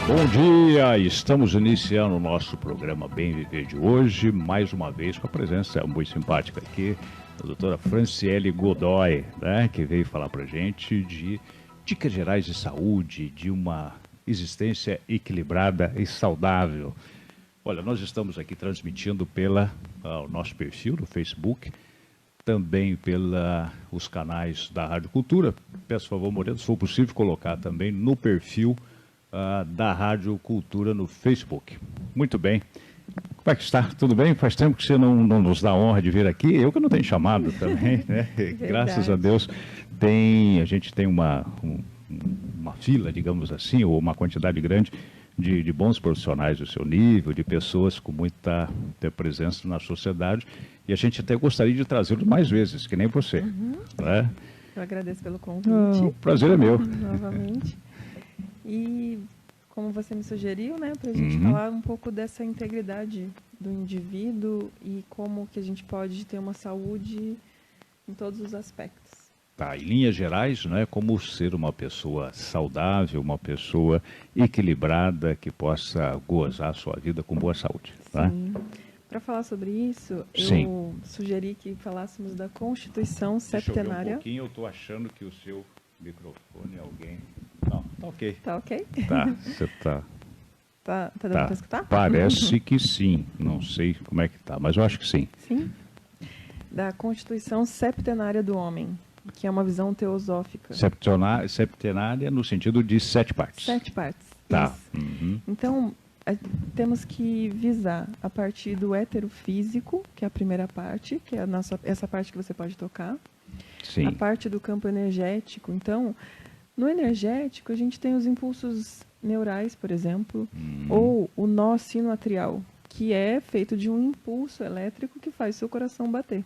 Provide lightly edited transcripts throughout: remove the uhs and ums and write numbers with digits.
Bom dia, estamos iniciando o nosso programa Bem Viver de hoje, mais uma vez com a presença muito simpática aqui da doutora Franciele Godoy, né, que veio falar pra gente de dicas gerais de saúde, de uma existência equilibrada e saudável. Olha, nós estamos aqui transmitindo o nosso perfil no Facebook, também pelos canais da Rádio Cultura. Peço, por favor, Moreno, se for possível, colocar também no perfil da Rádio Cultura no Facebook. Muito bem. Como é que está? Tudo bem? Faz tempo que você não nos dá a honra de vir aqui. Eu que não tenho chamado também, né? Graças a Deus, a gente tem uma fila, digamos assim, ou uma quantidade grande de bons profissionais do seu nível, de pessoas com muita presença na sociedade. E a gente até gostaria de trazê-los mais vezes, que nem você. Né? Eu agradeço pelo convite. O prazer é meu. Novamente. E como você me sugeriu, né, para a gente falar um pouco dessa integridade do indivíduo e como que a gente pode ter uma saúde em todos os aspectos. Tá, em linhas gerais, né, como ser uma pessoa saudável, uma pessoa equilibrada, que possa gozar a sua vida com boa saúde. Tá? Sim. Para falar sobre isso, Sim. eu sugeri que falássemos da Constituição Septenária. Deixa eu ver um pouquinho, eu estou achando que o seu microfone, alguém... Não, tá ok. Tá ok? Tá, você tá... Tá dando para escutar? Parece que sim, não sei como é que tá, mas eu acho que sim. Sim. Da Constituição Septenária do Homem, que é uma visão teosófica. Septenária no sentido de 7 partes. 7 partes. Tá. Então, temos que visar a partir do heterofísico, que é a primeira parte, que é essa parte que você pode tocar. Sim. A parte do campo energético. Então, no energético, a gente tem os impulsos neurais, por exemplo, ou o nó sinoatrial, que é feito de um impulso elétrico que faz seu coração bater.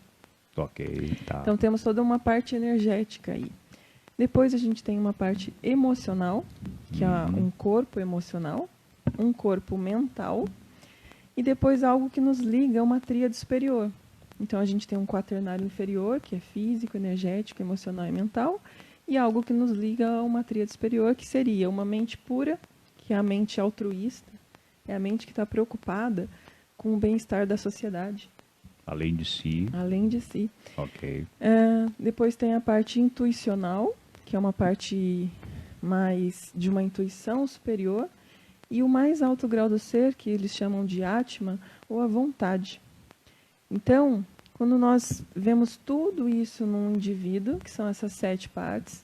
Ok, tá. Então, temos toda uma parte energética aí. Depois, a gente tem uma parte emocional, que é um corpo emocional, um corpo mental, e depois algo que nos liga a uma tríade superior. Então, a gente tem um quaternário inferior, que é físico, energético, emocional e mental, e algo que nos liga a uma tríade superior, que seria uma mente pura, que é a mente altruísta, é a mente que está preocupada com o bem-estar da sociedade. Além de si. Além de si. Ok. Depois tem a parte intuicional, que é uma parte mais de uma intuição superior, e o mais alto grau do ser, que eles chamam de Atma, ou a vontade. Então, quando nós vemos tudo isso num indivíduo, que são essas 7 partes,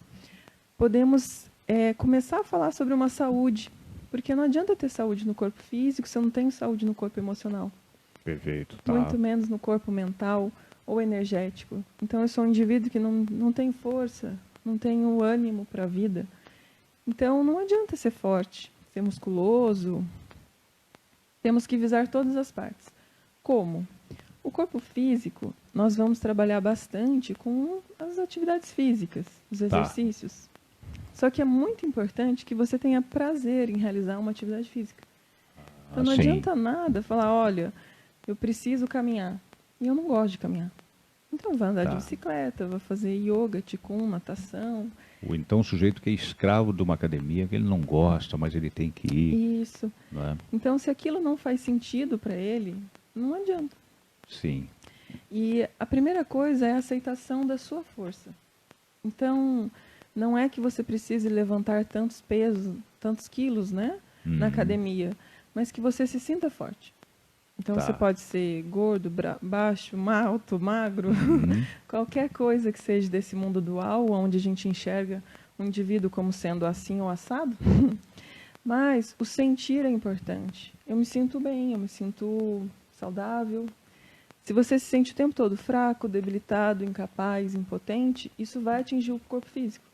podemos começar a falar sobre uma saúde, porque não adianta ter saúde no corpo físico se eu não tenho saúde no corpo emocional. Perfeito. Tá. Muito menos no corpo mental ou energético. Então, eu sou um indivíduo que não tem força, não tenho ânimo para a vida. Então, não adianta ser forte, ser musculoso. Temos que visar todas as partes. Como? O corpo físico, nós vamos trabalhar bastante com as atividades físicas, os exercícios. Só que é muito importante que você tenha prazer em realizar uma atividade física. Então não adianta nada falar, olha, eu preciso caminhar. E eu não gosto de caminhar. Então vai andar de bicicleta, vai fazer yoga, qigong, natação. Ou então o sujeito que é escravo de uma academia, que ele não gosta, mas ele tem que ir. Isso. Não é? Então se aquilo não faz sentido para ele, não adianta. Sim. E a primeira coisa é a aceitação da sua força. Então, não é que você precise levantar tantos pesos, tantos quilos, né, na academia, mas que você se sinta forte. Então, você pode ser gordo, baixo, alto, magro, qualquer coisa que seja desse mundo dual, onde a gente enxerga o indivíduo como sendo assim ou assado. Mas o sentir é importante. Eu me sinto bem, eu me sinto saudável. Se você se sente o tempo todo fraco, debilitado, incapaz, impotente, isso vai atingir o corpo físico.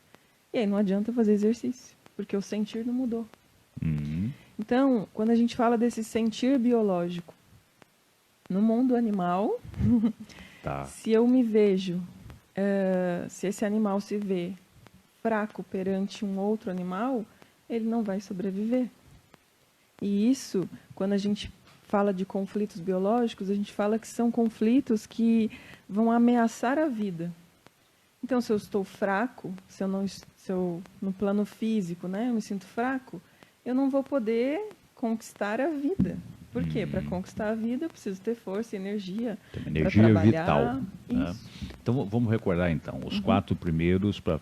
E aí não adianta fazer exercício, porque o sentir não mudou. Então, quando a gente fala desse sentir biológico, no mundo animal, se eu me vejo, se esse animal se vê fraco perante um outro animal, ele não vai sobreviver. E isso, quando a gente fala de conflitos biológicos, a gente fala que são conflitos que vão ameaçar a vida. Então, se eu estou fraco, se eu no plano físico, né, eu me sinto fraco, eu não vou poder conquistar a vida. Por quê? Para conquistar a vida, eu preciso ter força e energia para Energia trabalhar. vital. Né? Isso. Então vamos recordar então os 4 primeiros para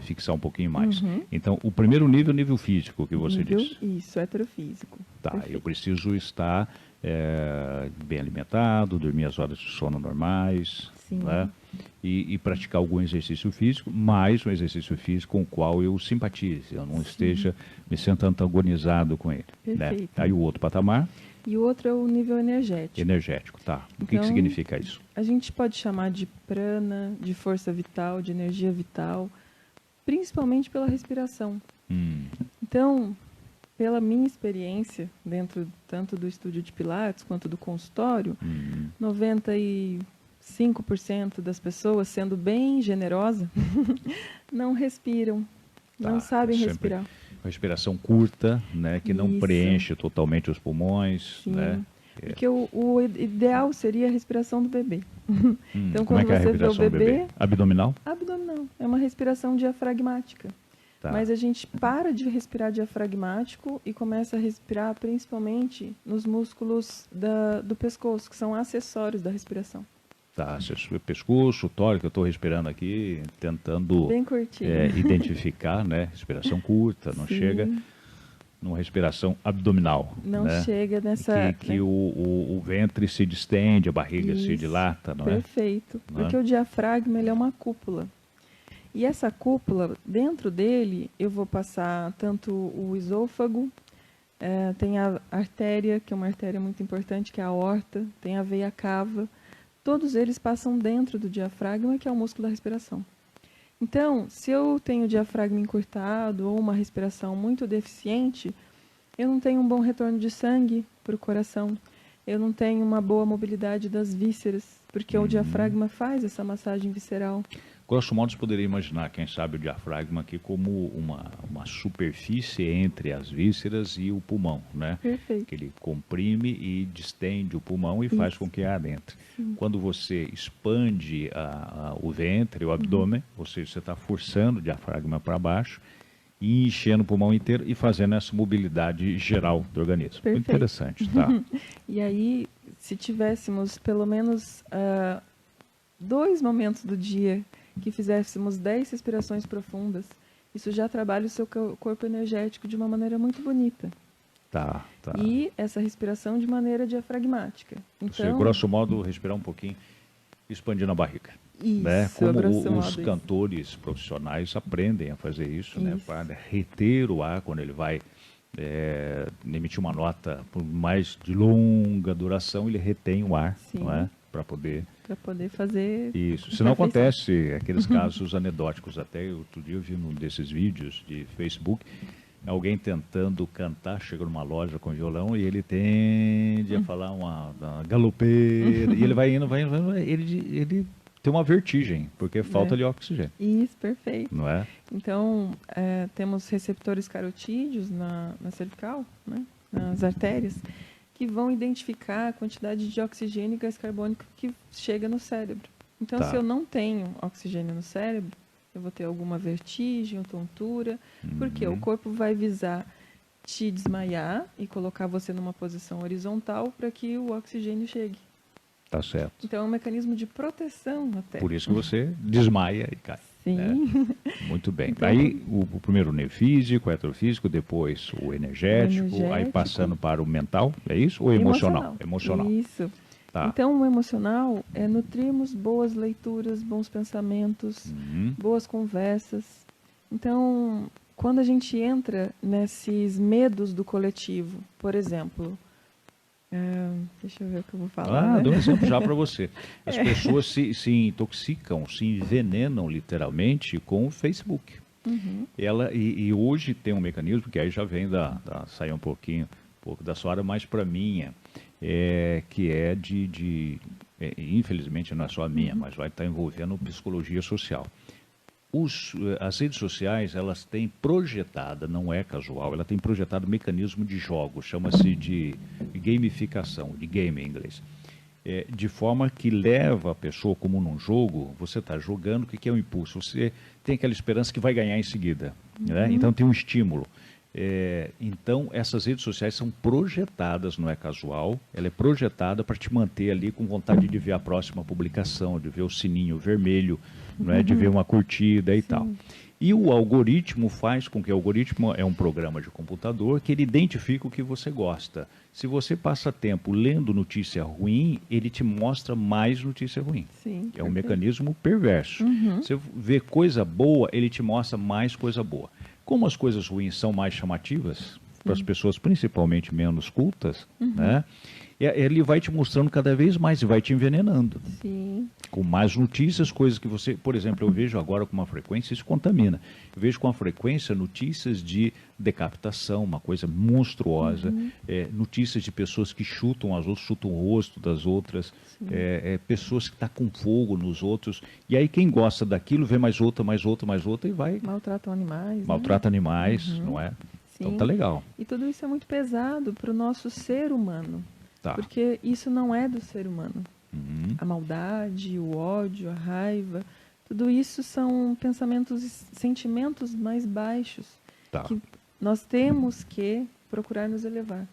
fixar um pouquinho mais. Então o primeiro nível, nível físico que você disse. Isso, heterofísico. Tá, Perfeito. eu preciso estar bem alimentado, dormir as horas de sono normais, Sim. né? E praticar algum exercício físico, mais um exercício físico com o qual eu simpatize, eu não esteja me sentindo antagonizado com ele. Né? Perfeito. Aí o outro patamar, E o outro é o nível energético. energético, tá. O que Então, significa isso? A gente pode chamar de prana, de força vital, de energia vital, principalmente pela respiração. Então, pela minha experiência, dentro tanto do estúdio de Pilates quanto do consultório, 95% das pessoas, sendo bem generosa, não respiram, não sabem sempre respirar. Respiração curta, né, que não Isso. preenche totalmente os pulmões, Sim. né? Porque o ideal seria a respiração do bebê. Então, Como é quando que é a você vê o respiração do bebê, Abdominal? abdominal, é uma respiração diafragmática. Tá. Mas a gente para de respirar diafragmático e começa a respirar principalmente nos músculos do pescoço, que são acessórios da respiração. Tá, pescoço, tórax, eu estou respirando aqui, tentando Bem curtinho. identificar, né? Respiração curta, não Sim. chega numa respiração abdominal. Não né? chega nessa... Que né? o ventre se distende, a barriga se Isso. dilata, não é? Perfeito. Não é? Porque o diafragma ele é uma cúpula. E essa cúpula, dentro dele, eu vou passar tanto o esôfago, tem a artéria, que é uma artéria muito importante, que é a aorta, tem a veia cava. Todos eles passam dentro do diafragma, que é o músculo da respiração. Então, se eu tenho o diafragma encurtado ou uma respiração muito deficiente, eu não tenho um bom retorno de sangue para o coração, eu não tenho uma boa mobilidade das vísceras, porque o diafragma faz essa massagem visceral. Grosso modo, você poderia imaginar, quem sabe, o diafragma aqui como uma superfície entre as vísceras e o pulmão, né? Perfeito. Que ele comprime e distende o pulmão e faz com que ar entre. Quando você expande o ventre, o abdômen, ou seja, você está forçando o diafragma para baixo e enchendo o pulmão inteiro e fazendo essa mobilidade geral do organismo. Perfeito. Interessante, tá? E aí, se tivéssemos pelo menos 2 momentos do dia que fizéssemos 10 respirações profundas, isso já trabalha o seu corpo energético de uma maneira muito bonita. Tá. E essa respiração de maneira diafragmática. Ou seja, Então, grosso modo, respirar um pouquinho, expandindo a barriga. isso, Né? Como grosso os modo, cantores profissionais aprendem a fazer isso, né? Isso. Para reter o ar quando ele vai emitir uma nota por mais de longa duração, ele retém o ar, Sim. não é? Para poder... para poder fazer... Isso. Se não acontece aqueles casos anedóticos, até outro dia eu vi num desses vídeos de Facebook, alguém tentando cantar, chega numa loja com violão e ele tende a falar uma galopeira, e ele vai indo, ele tem uma vertigem, porque falta de oxigênio, Isso, perfeito. não é? Então, temos receptores carotídeos na cervical, né, nas artérias, que vão identificar a quantidade de oxigênio e gás carbônico que chega no cérebro. Então, Tá. se eu não tenho oxigênio no cérebro, eu vou ter alguma vertigem ou tontura, porque o corpo vai visar te desmaiar e colocar você numa posição horizontal para que o oxigênio chegue. Tá certo. Então, é um mecanismo de proteção até. Por isso que você desmaia e cai. Sim. né? Muito bem. Então, Aí o primeiro nível físico, o heterofísico, depois o energético, aí energético. passando para o mental, é isso? Ou emocional? Emocional. Isso. Tá. Então, o emocional é nutrirmos boas leituras, bons pensamentos, boas conversas. Então, quando a gente entra nesses medos do coletivo, por exemplo, deixa eu ver o que eu vou falar. Dou um exemplo já para você. As pessoas se intoxicam, se envenenam literalmente com o Facebook. E hoje tem um mecanismo que aí já vem sair um pouco da sua área, mas para minha, que é infelizmente não é só a minha, mas vai estar envolvendo psicologia social. As redes sociais, elas têm projetada, não é casual, ela tem projetado mecanismo de jogos, chama-se de gamificação, de game em inglês. De forma que leva a pessoa, como num jogo, você está jogando, o que é o impulso? Você tem aquela esperança que vai ganhar em seguida, né? Então tem um estímulo. Então, essas redes sociais são projetadas, não é casual, ela é projetada para te manter ali com vontade de ver a próxima publicação, de ver o sininho vermelho, não é, de ver uma curtida e tal. E o algoritmo faz com que o algoritmo é um programa de computador que ele identifica o que você gosta. Se você passa tempo lendo notícia ruim, ele te mostra mais notícia ruim. Sim, é um mecanismo perverso. Você vê coisa boa, ele te mostra mais coisa boa. Como as coisas ruins são mais chamativas, para as pessoas principalmente menos cultas, né? Ele vai te mostrando cada vez mais e vai te envenenando. Sim. Com mais notícias, coisas que você... Por exemplo, eu vejo agora com uma frequência, isso contamina. Eu vejo com uma frequência notícias de decapitação, uma coisa monstruosa, notícias de pessoas que chutam as outras, chutam o rosto das outras, pessoas que estão com fogo nos outros. E aí quem gosta daquilo vê mais outra, mais outra, mais outra e vai... Maltratam animais. Maltrata animais, não é? Sim. Então tá legal. E tudo isso é muito pesado para o nosso ser humano. Tá. Porque isso não é do ser humano. A maldade, o ódio, a raiva, tudo isso são pensamentos, sentimentos mais baixos Tá. que nós temos que procurar nos elevar.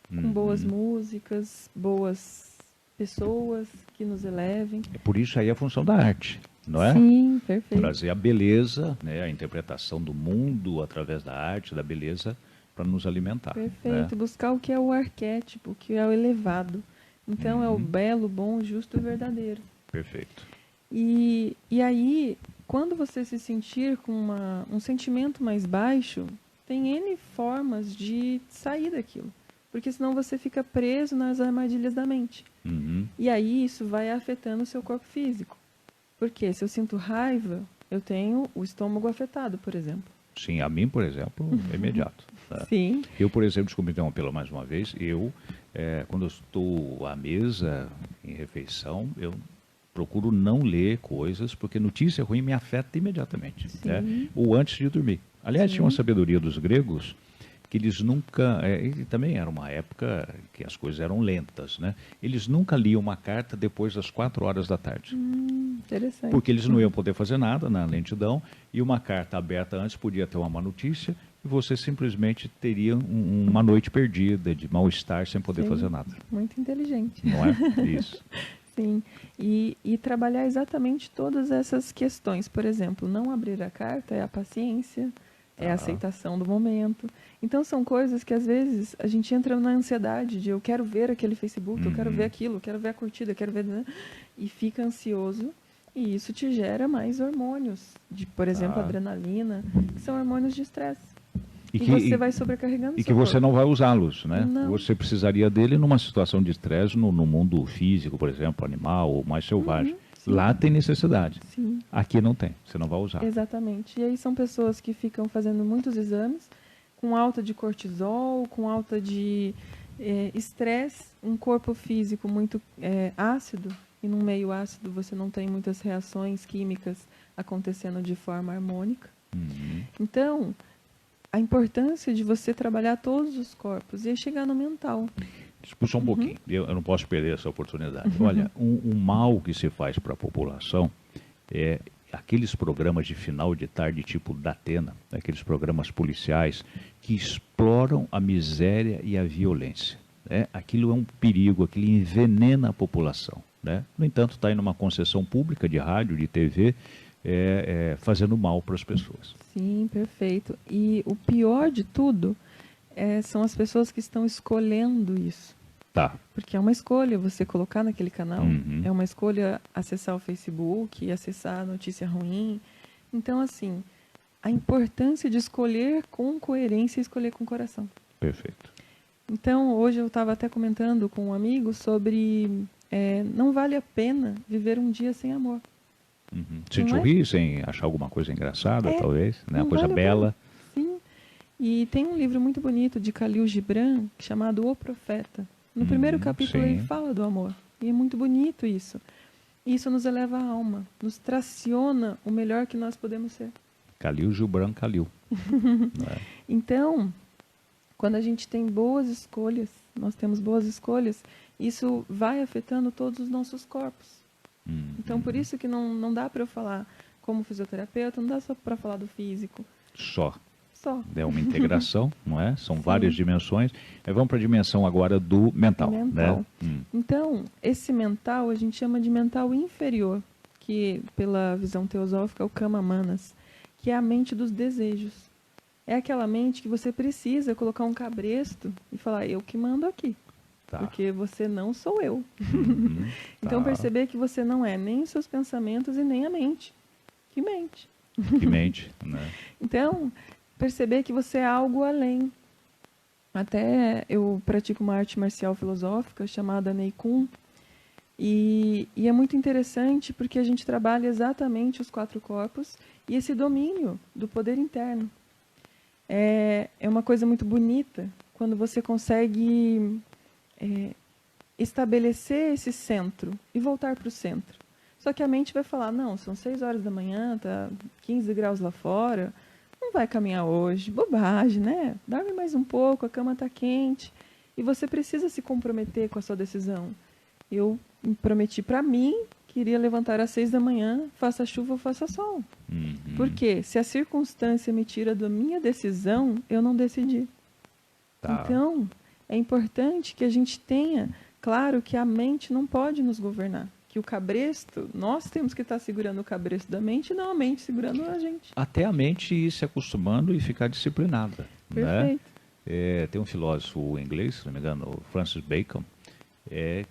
Com boas músicas, boas pessoas que nos elevem. É por isso aí a função da arte, não é? Sim, perfeito. Trazer a beleza, né, a interpretação do mundo através da arte, da beleza, para nos alimentar. Perfeito. Né? Buscar o que é o arquétipo, o que é o elevado. Então é o belo, bom, justo e verdadeiro. Perfeito. E aí, quando você se sentir com um sentimento mais baixo, tem N formas de sair daquilo. Porque senão você fica preso nas armadilhas da mente. E aí isso vai afetando o seu corpo físico. Porque se eu sinto raiva, eu tenho o estômago afetado, por exemplo. Sim, a mim, por exemplo, é imediato. Tá? Sim. Eu, por exemplo, desculpe interrompê-la mais uma vez, quando eu estou à mesa, em refeição, eu procuro não ler coisas, porque notícia ruim me afeta imediatamente, né? Ou antes de dormir. Aliás, tinha uma sabedoria dos gregos que eles nunca... e também era uma época que as coisas eram lentas, né? Eles nunca liam uma carta depois das 4 horas da tarde. Interessante. Porque eles não iam poder fazer nada na lentidão, e uma carta aberta antes podia ter uma má notícia, e você simplesmente teria uma noite perdida, de mal-estar, sem poder fazer nada. Muito inteligente. Não é? Isso. Sim. E trabalhar exatamente todas essas questões. Por exemplo, não abrir a carta é a paciência, é a aceitação do momento. Então, são coisas que, às vezes, a gente entra na ansiedade de eu quero ver aquele Facebook, eu quero ver aquilo, eu quero ver a curtida, eu quero ver... Né? E fica ansioso. E isso te gera mais hormônios, por exemplo, adrenalina, que são hormônios de estresse. E você vai sobrecarregando e que você não vai usá-los, né? Não. Você precisaria dele numa situação de estresse no mundo físico, por exemplo, animal ou mais selvagem. Lá tem necessidade. Sim. Aqui não tem, você não vai usar. Exatamente. E aí são pessoas que ficam fazendo muitos exames, com alta de cortisol, com alta de estresse, um corpo físico muito ácido, e num meio ácido você não tem muitas reações químicas acontecendo de forma harmônica. Então, a importância de você trabalhar todos os corpos e aí chegar no mental. Só um pouquinho, eu não posso perder essa oportunidade. Olha, um mal que se faz para a população é aqueles programas de final de tarde tipo Datena, aqueles programas policiais que exploram a miséria e a violência. Né? Aquilo é um perigo, aquilo envenena a população. Né? No entanto, está aí numa concessão pública de rádio, de TV, fazendo mal para as pessoas. Sim, perfeito. E o pior de tudo são as pessoas que estão escolhendo isso. Tá. Porque é uma escolha você colocar naquele canal, é uma escolha acessar o Facebook, acessar a notícia ruim. Então, assim, a importância de escolher com coerência e escolher com coração. Perfeito. Então, hoje eu estava até comentando com um amigo sobre não vale a pena viver um dia sem amor. Sem sorrir, sem achar alguma coisa engraçada, talvez, né? Uma coisa bela. Sim. E tem um livro muito bonito de Khalil Gibran, chamado O Profeta. No primeiro capítulo ele fala do amor. E é muito bonito isso. Isso nos eleva a alma, nos traciona o melhor que nós podemos ser. Khalil Gibran, Khalil. Então, quando a gente tem boas escolhas, nós temos boas escolhas, isso vai afetando todos os nossos corpos. Então, por isso que não dá para eu falar como fisioterapeuta, não dá só para falar do físico. Só. só. É uma integração, não é? São várias dimensões. Vamos para a dimensão agora do mental. Mental. Né? Então, esse mental a gente chama de mental inferior, que pela visão teosófica é o Kama Manas, que é a mente dos desejos. É aquela mente que você precisa colocar um cabresto e falar, eu que mando aqui. Tá. Porque você não sou eu. Então Tá. perceber que você não é nem os seus pensamentos e nem a mente. Que mente. Que mente, né? Então, perceber que você é algo além. Até eu pratico uma arte marcial filosófica chamada Neikun. E é muito interessante porque a gente trabalha exatamente os 4 corpos e esse domínio do poder interno. É uma coisa muito bonita quando você consegue estabelecer esse centro e voltar para o centro. Só que a mente vai falar, não, são 6 horas da manhã, tá 15 graus lá fora, não vai caminhar hoje, bobagem, né? Dorme mais um pouco, a cama está quente. E você precisa se comprometer com a sua decisão. Eu me prometi para mim que iria levantar às 6 da manhã, faça chuva ou faça sol. Porque se a circunstância me tira da minha decisão, eu não decidi. Tá. Então, é importante que a gente tenha claro que a mente não pode nos governar. Que o cabresto, nós temos que estar segurando o cabresto da mente e não a mente segurando a gente. Até a mente ir se acostumando e ficar disciplinada. Perfeito. Né? Tem um filósofo inglês, se não me engano, o Francis Bacon,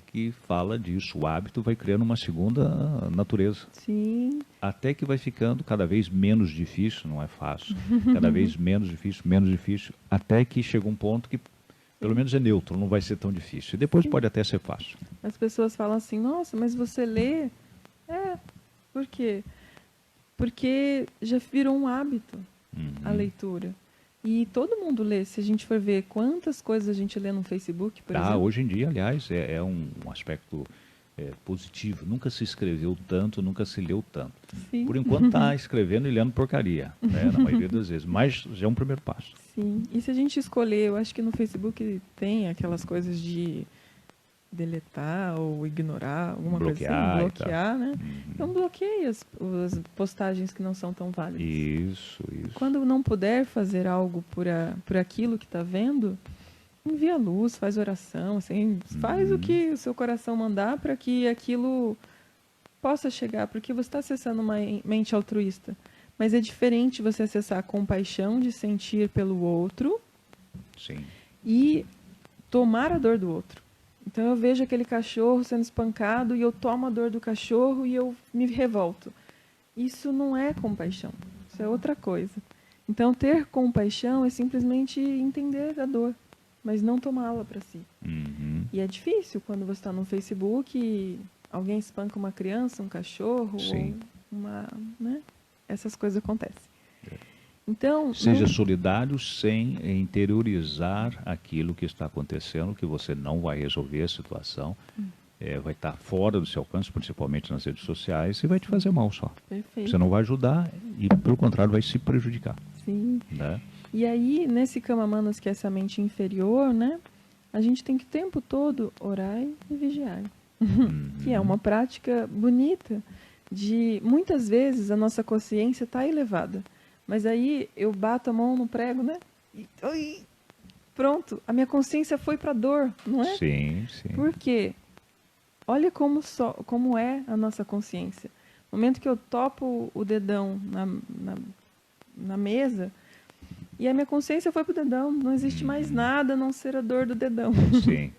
que fala disso. O hábito vai criando uma segunda natureza. Sim. Até que vai ficando cada vez menos difícil, não é fácil, cada vez menos difícil, até que chega um ponto que pelo menos é neutro, não vai ser tão difícil. E depois pode até ser fácil. As pessoas falam assim, nossa, mas você lê? Por quê? Porque já virou um hábito a leitura. E todo mundo lê. Se a gente for ver quantas coisas a gente lê no Facebook, por exemplo. Hoje em dia, aliás, é um aspecto positivo. Nunca se escreveu tanto, nunca se leu tanto. Sim. Por enquanto está escrevendo e lendo porcaria, né, na maioria das vezes. Mas já é um primeiro passo. Sim. E se a gente escolher, eu acho que no Facebook tem aquelas coisas de deletar ou ignorar, alguma coisa assim, bloquear, né? Então bloqueie as postagens que não são tão válidas. Isso. Quando não puder fazer algo por aquilo que está vendo, envia luz, faz oração, assim, faz o que o seu coração mandar para que aquilo possa chegar, porque você está acessando uma mente altruísta. Mas é diferente você acessar a compaixão de sentir pelo outro. Sim. E tomar a dor do outro. Então eu vejo aquele cachorro sendo espancado e eu tomo a dor do cachorro e eu me revolto. Isso não é compaixão, isso é outra coisa. Então ter compaixão é simplesmente entender a dor, mas não tomá-la para si. E é difícil quando você está no Facebook e alguém espanca uma criança, um cachorro, Sim. ou uma, né? Essas coisas acontecem. Então, seja solidário sem interiorizar aquilo que está acontecendo, que você não vai resolver a situação, vai estar fora do seu alcance, principalmente nas redes sociais, e vai te fazer mal só. Perfeito. Você não vai ajudar e, pelo contrário, vai se prejudicar. Sim. Né? E aí, nesse Kama Manas, que é essa mente inferior, né, a gente tem que o tempo todo orar e vigiar. Que é uma prática bonita de, muitas vezes, a nossa consciência está elevada. Mas aí eu bato a mão no prego, né? E pronto, a minha consciência foi para a dor, não é? Sim. Por quê? Olha como é a nossa consciência. No momento que eu topo o dedão na mesa, e a minha consciência foi para o dedão, não existe mais nada a não ser a dor do dedão. Sim.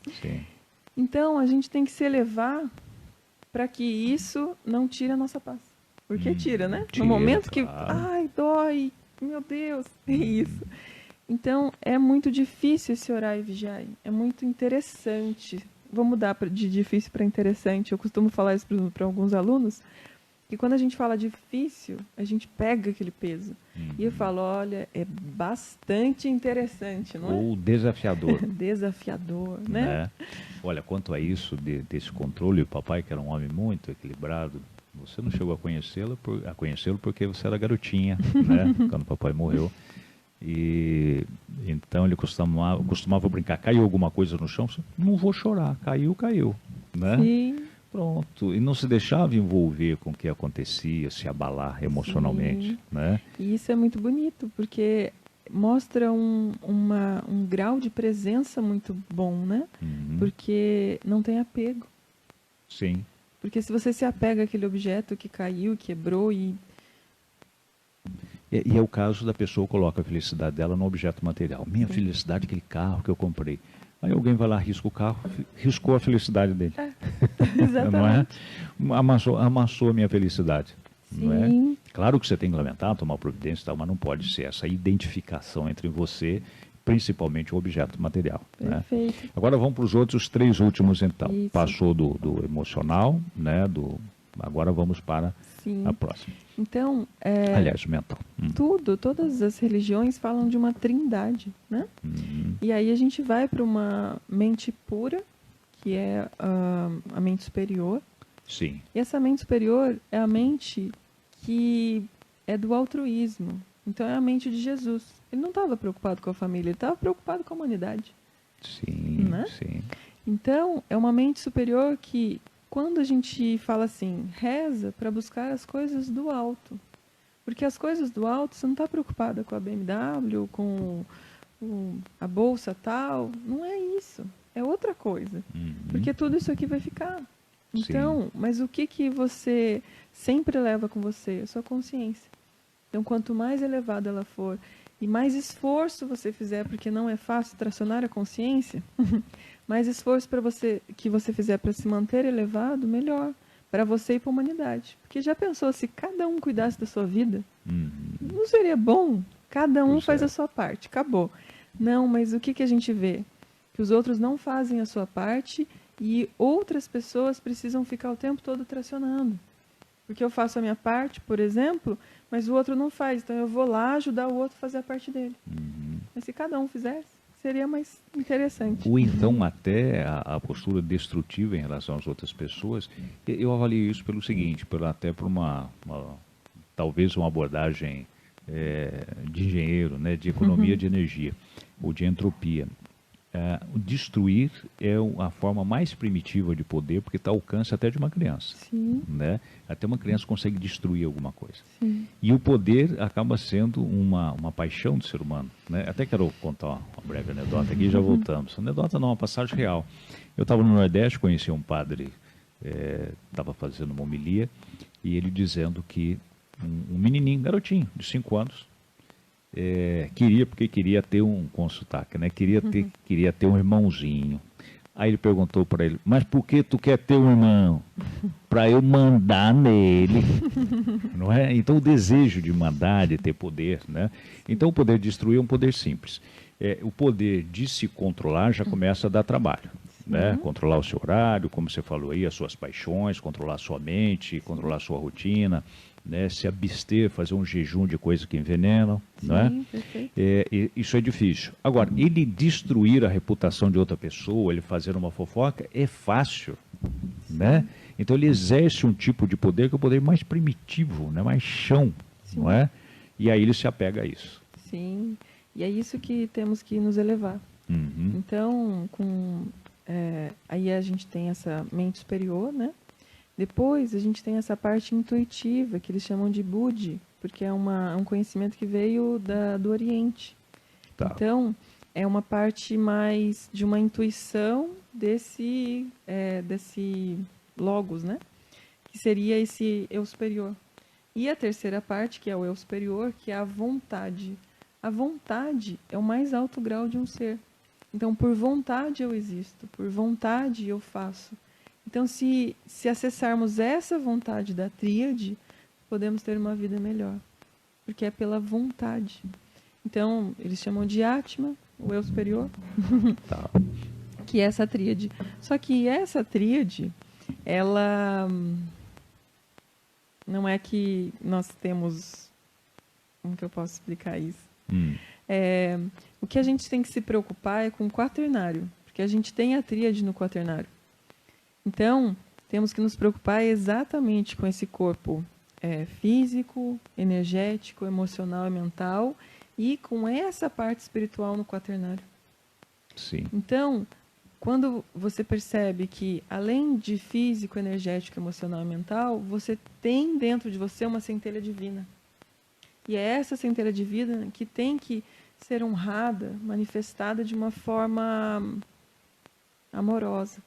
Então, a gente tem que se elevar para que isso não tire a nossa paz. Porque tira, né? Tira, no momento que, claro. dói, meu Deus, é isso. Então, é muito difícil esse orar e vigiar. É muito interessante. Vou mudar de difícil para interessante. Eu costumo falar isso para alguns alunos, que quando a gente fala difícil, a gente pega aquele peso. E eu falo, olha, é bastante interessante, não é? Ou desafiador. Desafiador, né? Olha, quanto a isso, desse controle, o papai, que era um homem muito equilibrado, você não chegou a conhecê-lo porque você era garotinha, né? Quando o papai morreu. E então ele costumava brincar, caiu alguma coisa no chão? Não vou chorar, caiu, né? Sim. Pronto, e não se deixava envolver com o que acontecia, se abalar emocionalmente, né? E isso é muito bonito, porque mostra um grau de presença muito bom, né? Porque não tem apego. Sim. Porque se você se apega àquele objeto que caiu, quebrou e E é o caso da pessoa que coloca a felicidade dela no objeto material. Minha felicidade é aquele carro que eu comprei. Aí alguém vai lá, risca o carro, riscou a felicidade dele. Não é? exatamente. Amassou a minha felicidade. Não é? Sim. Claro que você tem que lamentar, tomar providência e tal, mas não pode ser essa identificação entre você, principalmente o objeto material. Né? Perfeito. Agora vamos para os outros 3 últimos, então. Isso. Passou do emocional, né? Agora vamos para Sim. a próxima. Então, Aliás, o mental. todas as religiões falam de uma trindade, né? E aí a gente vai para uma mente pura, que é a mente superior. Sim. E essa mente superior é a mente que é do altruísmo. Então é a mente de Jesus. Ele não estava preocupado com a família, ele estava preocupado com a humanidade. Sim, Né? sim. Então, é uma mente superior que, quando a gente fala assim, reza para buscar as coisas do alto. Porque as coisas do alto, você não está preocupada com a BMW, com a bolsa tal. Não é isso. É outra coisa. Porque tudo isso aqui vai ficar. Então, mas o que você sempre leva com você? A sua consciência. Então, quanto mais elevada ela for e mais esforço você fizer, porque não é fácil tracionar a consciência, mais esforço que você fizer para se manter elevado, melhor. Para você e para a humanidade. Porque já pensou, se cada um cuidasse da sua vida, não seria bom? Cada um faz a sua parte, acabou. Não, mas o que a gente vê? Que os outros não fazem a sua parte e outras pessoas precisam ficar o tempo todo tracionando. Porque eu faço a minha parte, por exemplo, mas o outro não faz. Então eu vou lá ajudar o outro a fazer a parte dele. Mas se cada um fizesse, seria mais interessante. Ou então até a postura destrutiva em relação às outras pessoas. Eu avalio isso pelo seguinte, até por talvez uma abordagem de engenheiro, né, de economia de energia, ou de entropia. O destruir é a forma mais primitiva de poder, porque está ao alcance até de uma criança. Sim. Né? Até uma criança consegue destruir alguma coisa. Sim. E o poder acaba sendo uma paixão do ser humano. Né? Até quero contar uma breve anedota aqui e já voltamos. Anedota não, uma passagem real. Eu estava no Nordeste, conheci um padre, estava fazendo uma homilia, e ele dizendo que um menininho, garotinho, de 5 anos, porque queria ter com sotaque, né? Queria ter um irmãozinho. Aí ele perguntou para ele, mas por que tu quer ter um irmão? Para eu mandar nele. Não é? Então o desejo de mandar, de ter poder, né? Então o poder de destruir é um poder simples. O poder de se controlar já começa a dar trabalho. Né? Controlar o seu horário, como você falou aí, as suas paixões, controlar a sua mente, controlar a sua rotina. Né, se abster, fazer um jejum de coisas que envenenam, Sim, não é? Isso é difícil. Agora, ele destruir a reputação de outra pessoa, ele fazer uma fofoca, é fácil, né? Então ele exerce um tipo de poder que é o poder mais primitivo, né? Mais chão, não é? E aí ele se apega a isso. Sim, e é isso que temos que nos elevar. Então, aí a gente tem essa mente superior, né? Depois a gente tem essa parte intuitiva, que eles chamam de Buddhi, porque é um conhecimento que veio do Oriente. Tá. Então, é uma parte mais de uma intuição desse logos, né? Que seria esse eu superior. E a terceira parte, que é o eu superior, que é a vontade. A vontade é o mais alto grau de um ser. Então, por vontade eu existo, por vontade eu faço. Então, se acessarmos essa vontade da tríade, podemos ter uma vida melhor, porque é pela vontade. Então, eles chamam de Atma, o eu superior, Tá. que é essa tríade. Só que essa tríade, ela não é que nós temos... Como que eu posso explicar isso? O que a gente tem que se preocupar é com o quaternário, porque a gente tem a tríade no quaternário. Então, temos que nos preocupar exatamente com esse corpo físico, energético, emocional e mental, e com essa parte espiritual no quaternário. Sim. Então, quando você percebe que, além de físico, energético, emocional e mental, você tem dentro de você uma centelha divina. E é essa centelha divina que tem que ser honrada, manifestada de uma forma amorosa.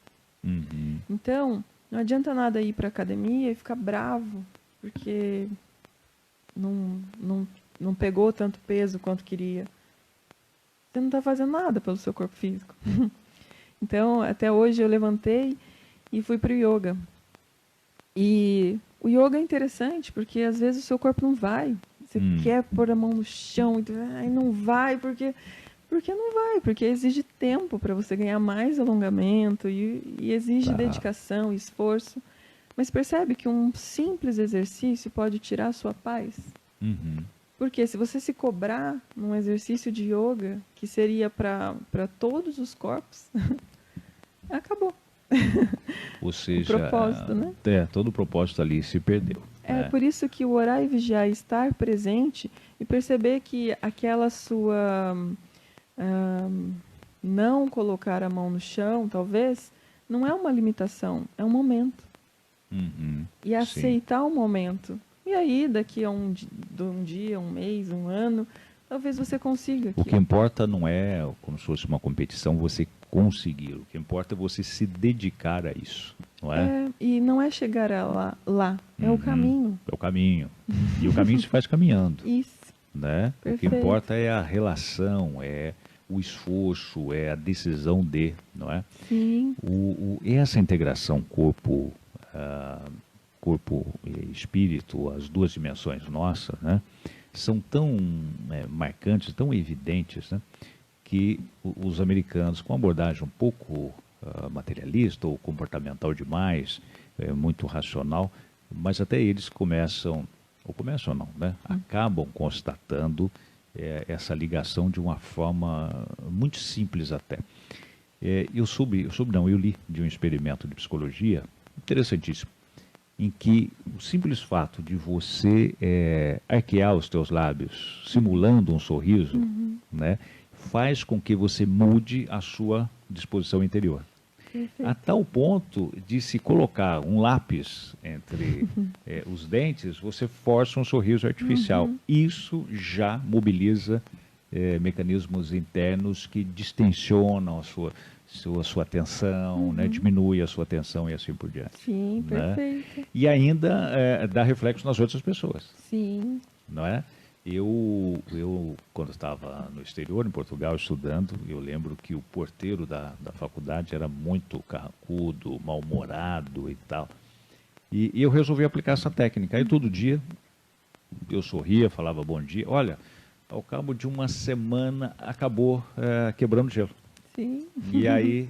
Uhum. Então, não adianta nada ir para a academia e ficar bravo, porque não pegou tanto peso quanto queria. Você não está fazendo nada pelo seu corpo físico. Então, até hoje eu levantei e fui para o yoga. E o yoga é interessante, porque às vezes o seu corpo não vai. Você quer pôr a mão no chão e não vai, porque não vai, porque exige tempo para você ganhar mais alongamento e exige dedicação e esforço. Mas percebe que um simples exercício pode tirar a sua paz? Uhum. Porque se você se cobrar num exercício de yoga, que seria para todos os corpos, acabou. Ou seja, o propósito, né? Todo o propósito ali se perdeu. É por isso que o orar e vigiar, estar presente e perceber que aquela sua não colocar a mão no chão, talvez, não é uma limitação, é um momento. Uhum. E aceitar o momento. E aí, daqui a um dia, um mês, um ano, talvez você consiga. O que importa não é como se fosse uma competição, você conseguir. O que importa é você se dedicar a isso, não é? E não é chegar lá. É o caminho. É o caminho. E o caminho se faz caminhando. Isso. Né? O que importa é a relação, é o esforço, é a decisão de, não é? Sim. Essa integração corpo e espírito, as duas dimensões nossas, né, são tão marcantes, tão evidentes, né, que os americanos, com abordagem um pouco materialista ou comportamental demais, muito racional, mas até eles acabam constatando essa ligação de uma forma muito simples até. Eu li de um experimento de psicologia interessantíssimo, em que o simples fato de você arquear os teus lábios, simulando um sorriso, né, faz com que você mude a sua disposição interior. Perfeito. A tal ponto de se colocar um lápis entre os dentes, você força um sorriso artificial. Isso já mobiliza mecanismos internos que distensionam a sua atenção, né? Diminui a sua atenção e assim por diante. Sim, né? perfeito. E ainda dá reflexo nas outras pessoas. Sim. Não é? Eu quando estava no exterior, em Portugal, estudando, eu lembro que o porteiro da faculdade era muito carrancudo, mal-humorado e tal. E eu resolvi aplicar essa técnica. Aí todo dia eu sorria, falava bom dia. Olha, ao cabo de uma semana acabou quebrando gelo. Sim. E aí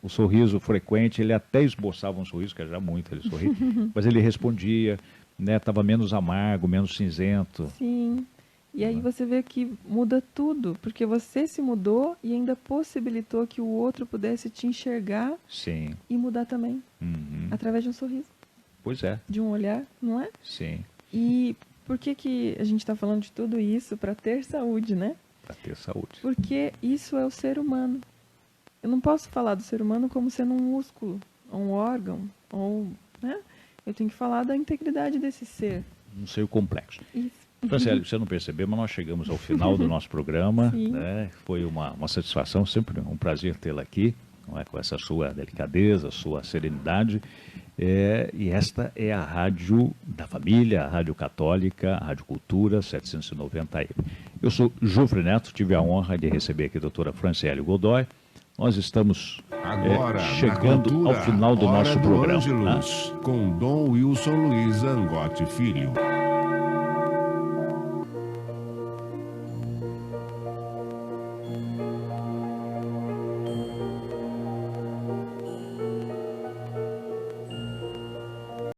o sorriso frequente, ele até esboçava um sorriso, que era já muito ele sorria, mas ele respondia, né, estava menos amargo, menos cinzento. Sim. E aí você vê que muda tudo, porque você se mudou e ainda possibilitou que o outro pudesse te enxergar. Sim. E mudar também, através de um sorriso. Pois é. De um olhar, não é? Sim. E por que a gente está falando de tudo isso? Para ter saúde, né? Para ter saúde. Porque isso é o ser humano. Eu não posso falar do ser humano como sendo um músculo, um órgão, ou, né? Eu tenho que falar da integridade desse ser. Um ser complexo. Isso. Franciele, você não percebeu, mas nós chegamos ao final do nosso programa. Né? Foi uma satisfação, sempre um prazer tê-la aqui, não é? Com essa sua delicadeza, sua serenidade. E esta é a Rádio da Família, a Rádio Católica, a Rádio Cultura 790 AM. Eu sou Jufre Neto, tive a honra de receber aqui a doutora Franciele Godoy. Nós estamos agora chegando cultura, ao final do nosso programa. Ângelus, com Dom Wilson Luiz Angotti Filho.